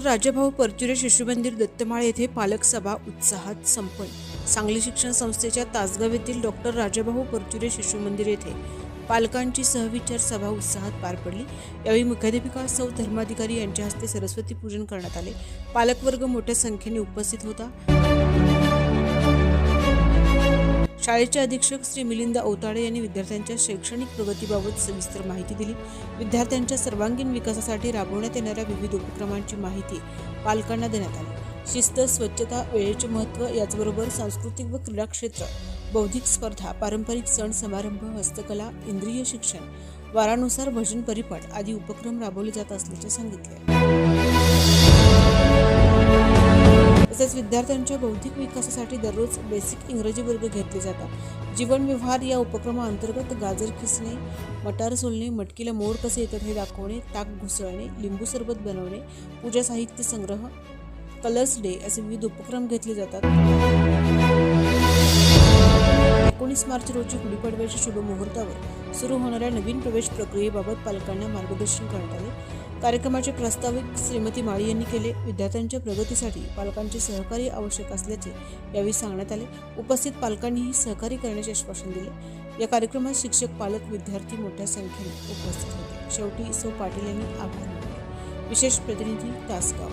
राजाभाऊ परचुरे शिशुमंदिर दत्तमाळे येथे पालक सभा उत्साहात संपन्न। सांगली शिक्षण संस्थेच्या तासगाव येथील डॉक्टर राजाभाऊ परचुरे शिशुमंदिर येथे पालकांची सहविचार सभा उत्साहात पार पडली। यावेळी मुख्याध्यापिका सौ धर्माधिकारी यांच्या हस्ते सरस्वती पूजन करण्यात आले। पालकवर्ग मोठ्या संख्येने उपस्थित होता। शाळेचे अधीक्षक श्री मिलिंद अवताडे यांनी विद्यार्थ्यांच्या शैक्षणिक प्रगतीबाबत सविस्तर माहिती दिली। विद्यार्थ्यांच्या सर्वांगीण विकासासाठी राबवण्यात येणाऱ्या विविध उपक्रमांची माहिती पालकांना देण्यात आली। शिस्त, स्वच्छता, वेळेचे महत्त्व याचबरोबर सांस्कृतिक व क्रीडा क्षेत्र, बौद्धिक स्पर्धा, पारंपरिक सण समारंभ, हस्तकला, इंद्रिय शिक्षण, वारानुसार भजन परिपाठ आदी उपक्रम राबवले जात असल्याचे सांगितले। तसेच विद्यार्थ्यांच्या बौद्धिक विकासासाठी दररोज बेसिक इंग्रजी वर्ग घेतले जातात। जीवन व्यवहार या उपक्रमाअंतर्गत गाजर खिसणे, मटार सोलणे, मटकीला मोड कसे येतात हे दाखवणे, ताक घुसळणे, लिंबू सरबत बनवणे, पूजा साहित्य संग्रह, कलर्स डे असे विविध उपक्रम घेतले जातात। 19 मार्च रोजी गुढीपाडव्याच्या शुभ मुहूर्तावर सुरू होणाऱ्या नवीन प्रवेश प्रक्रियेबाबत पालकांना मार्गदर्शन करण्यात आले। कार्यक्रमाचे प्रास्ताविक श्रीमती माळी यांनी केले। विद्यार्थ्यांच्या प्रगतीसाठी पालकांचे सहकार्य आवश्यक असल्याचे यावेळी सांगण्यात आले। उपस्थित पालकांनीही सहकार्य करण्याचे आश्वासन दिले। या कार्यक्रमात शिक्षक, पालक, विद्यार्थी मोठ्या संख्येने उपस्थित होते। शेवटी सौ पाटील यांनी आभार मानले। विशेष प्रतिनिधी तासगाव।